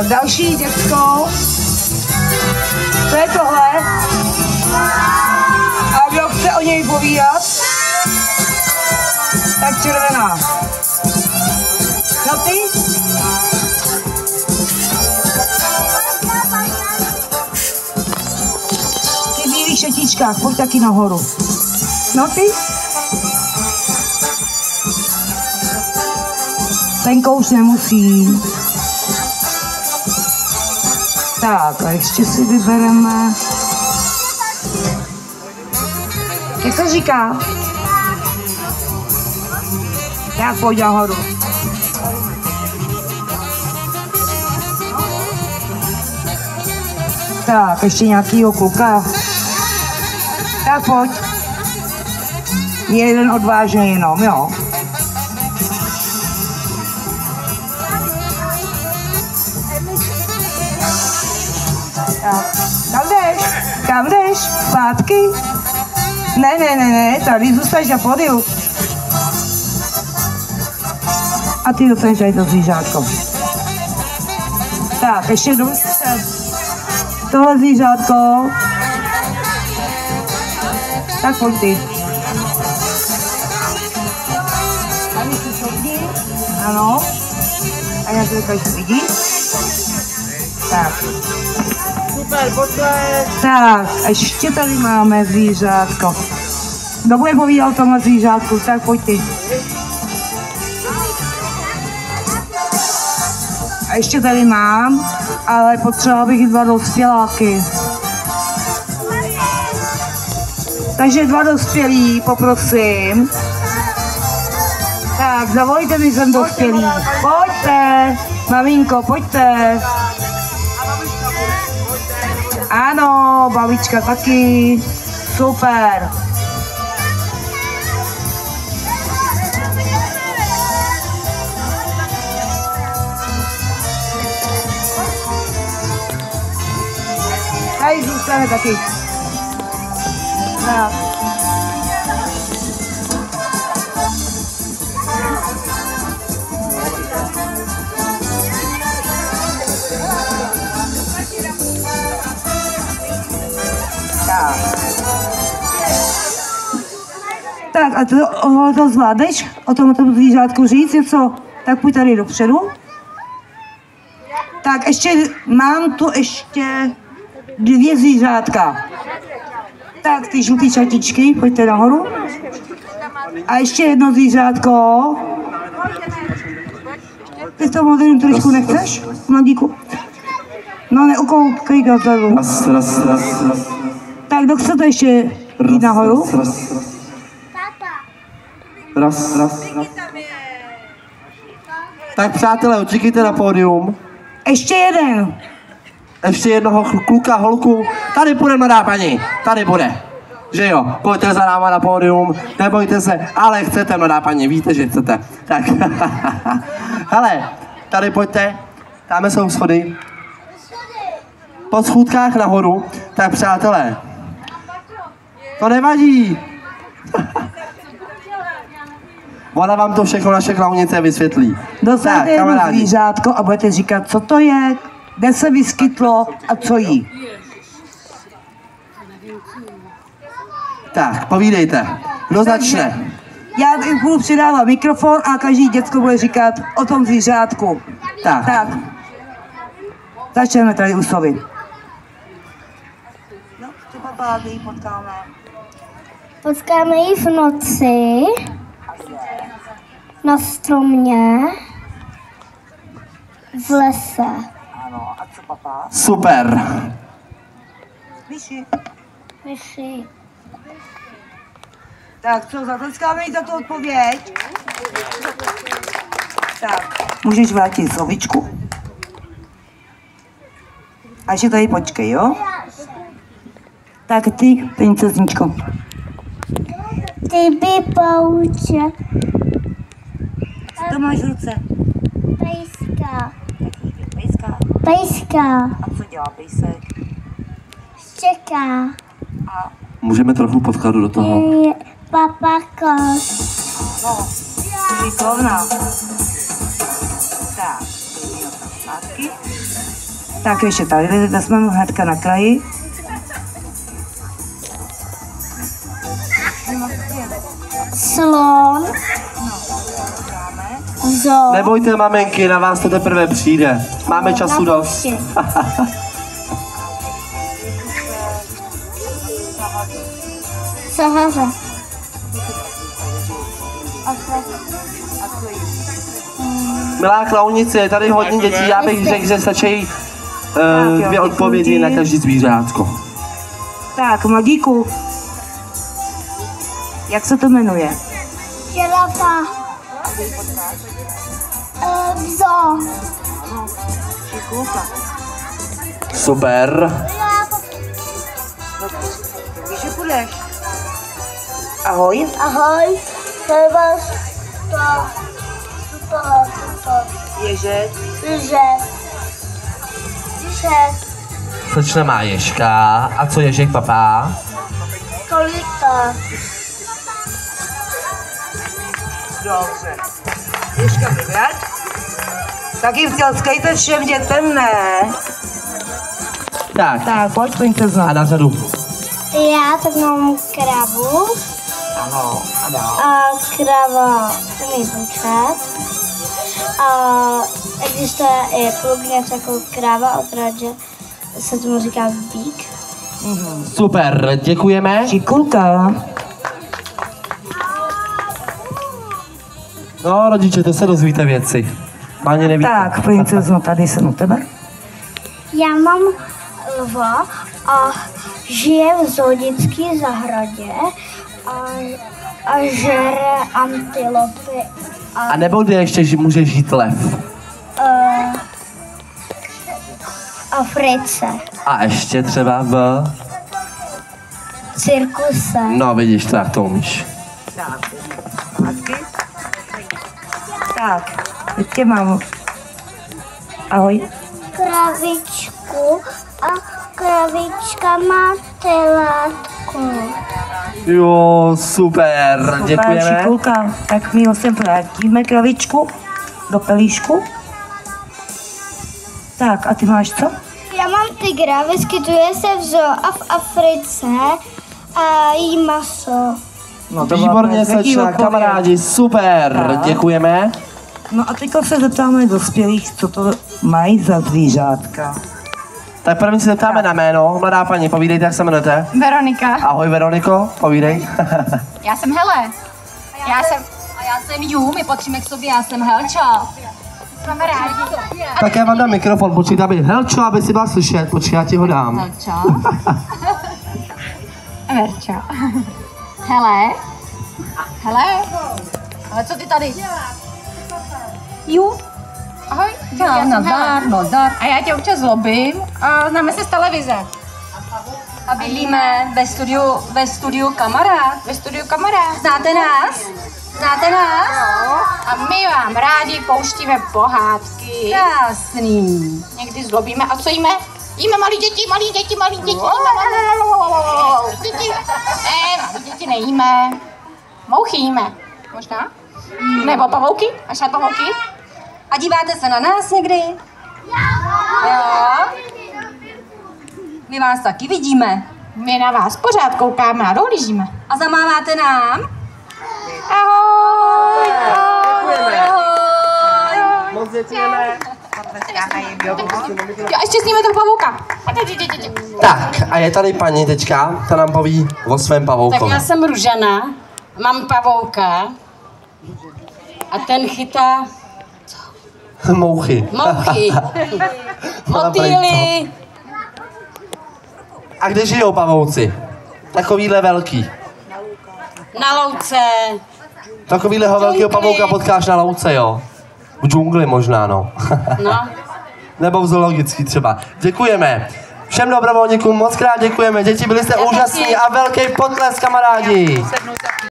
Další děcko. Co je tohle? A kdo chce o něj povídat? Tak červená. No ty? Ty v bílých šatíčkách, pojď taky nahoru. No ty? Tenko už nemusí. Tak a ještě si vybereme. Jak to říká? Tak pojď nahoru. Tak, ještě nějakýho kluka. Tak pojď. Je jeden odvážný jenom, jo. Tak. Kam jdeš? Zpátky? Ne, tady zůstaneš na pódiu. A ty dostaneš tady to zvířátko. Tak, ještě jednou tohle zvířátko. Tak pojď ty. Tady si šoupni. Ano. A já to tady vidíš. Tak. Super, potlesk. Tak, a ještě tady máme zvířátko. Kdo bude povídat o tomhle zvířátku? Tak pojď ty. A ještě tady mám, ale potřeba bych 2 dospěláky. Takže 2 dospělí, poprosím. Tak, zavolejte mi sem dospělí. Pojďte, maminko, pojďte. Ano, babička taky. Super. Tady zůstane taky. Tak. Tak a to zvládneš o tomto zvířátku říct něco? Tak půjď tady dopředu. Tak mám tu ještě 2 zvířátka. Tak ty žlutý čatičky, pojďte nahoru. A ještě jedno zvířátko. Ty to modrým trošku nechceš, mladíku? No neukoukej gazelu. Tak kdo chce to ještě jít nahoru? Raz. Tak přátelé, čekejte na pódium. Ještě jeden. Ještě jednoho kluka, holku. Tady bude, mladá paní. Tady bude. Že jo, pojďte za náma na pódium. Nebojte se, ale chcete, mladá paní. Víte, že chcete. Tak. Hele, tady pojďte. Dáme jsou schody. Po schůdkách nahoru. Tak přátelé. To nevadí. Ona vám to všechno naše klaunice vysvětlí. Dostanete jedno zvířátko a budete říkat, co to je, kde se vyskytlo a co jí. Tak, povídejte. Kdo začne? Já budu přidávat mikrofon a každý děcko bude říkat o tom zvířátku. Tak. Začneme tady u sovy. No, třeba pády potkáme. Potkáme ji v noci. Na stromě. V lese. Ano, a co papá? Super. Myši. Tak co, zatleskáme jí za tu odpověď? Tak, můžeš vrátit sovičku. A ještě tady počkej, jo? Tak ty, princezničko. Ty by pouče. Co to máš v ruce? Pejska. Pejska. Pejska. A co dělá pejsek? Štěká. A Můžeme trochu podkladu do toho. Papakos. no, ty klovna. Tak, jdeme tam zpátky. Tak ještě tady, vezmeme hnedka na kraji. Slon. Zo. Nebojte, maminky, na vás to teprve přijde. Máme času dost. Sahaře. Milá klaunice, je tady hodně dětí, já bych řekl, že stačí dvě odpovědi na každý zvířátko. Tak, Mladíku. Jak se to jmenuje? Žirafa. Zo. Super. Víš, že půjdeš? Ahoj. Ahoj. Třeba to. Ježek. Slečna má ježka. A co ježek, papá? Kolika. Dobře. Ježka vybrať. Taky tleskejte všem dětem, ne? Tak. Tak, pojď, princezno. A na řadu. Já tak mám kravu. Ano, ano. A krava umí bučet. A existuje i pluk něco jako kráva, akorát, že se tomu říká bík. Super, děkujeme. Šikulka. No, rodiče, to se dozvíte věci. Páni nevíte. Tak, princezno, tady jsem u tebe. Já mám lva a žije v zoologické zahradě a žere antilopy A nebo kde ještě může žít lev? Africe, A ještě třeba v... cirkuse. No, vidíš, tak to umíš. Tak, zpátky. Tak, teď tě mám. Ahoj. Kravičku a kravička má telátku. Jo, super, děkujeme. Šikulka. Tak my ho sem vrátíme kravičku do pelíšku. Tak, a ty máš co? Já mám tygra, vyskytuje se v zoo a v Africe a jí maso. No, to Výborně, slečna, kamarádi, super, Tak. děkujeme. No a teďka se zeptáme dospělých, co to mají za zvířátka. Tak první se zeptáme na jméno. Mladá paní, povídejte, jak se jmenujete. Veronika. Ahoj, Veroniko, povídej. Já jsem Hele. Já jsem Ju, my patříme k sobě, já jsem Helča. Kamarádi. Tak já vám dám mikrofon, počkej, aby Helčo, aby si byla slyšet, počkej, já ti ho dám. Helča. Verča. Hele. Ale co ty tady? Ju. Ahoj. Já nazdar. A já tě občas zlobím a známe se z televize. A bydlíme ve studiu Kamarád. Ve studiu Kamarád. Znáte nás? A my vám rádi pouštíme pohádky. Krásný. Někdy zlobíme. A co jíme? Jíme malí děti. Malí děti. Malí děti nejíme. Mouchy jíme. Možná? Nebo pavouky? Máš rád pavouky? A díváte se na nás někdy? Jo. My vás taky vidíme. My na vás pořád koukáme a dohlížíme. A zamáváte nám? Ahoj. Moc děkujeme. Jo, ještě sníme toho pavouka. Tak, a je tady paní teďka, ta nám poví o svém Tak pavoukovi. já jsem Ružana, mám pavouka a ten chytá Mouchy. mouchy, motýly, A kde žijou pavouci? Takovýhle velký. na louce. Takovýhleho velkého pavouka potkáš na louce, jo? V džungli možná, no. No. Nebo v zoologický třeba. Děkujeme. Všem dobrovolníkům moc krát děkujeme. Děti, byli jste úžasní a velký potlesk, kamarádi.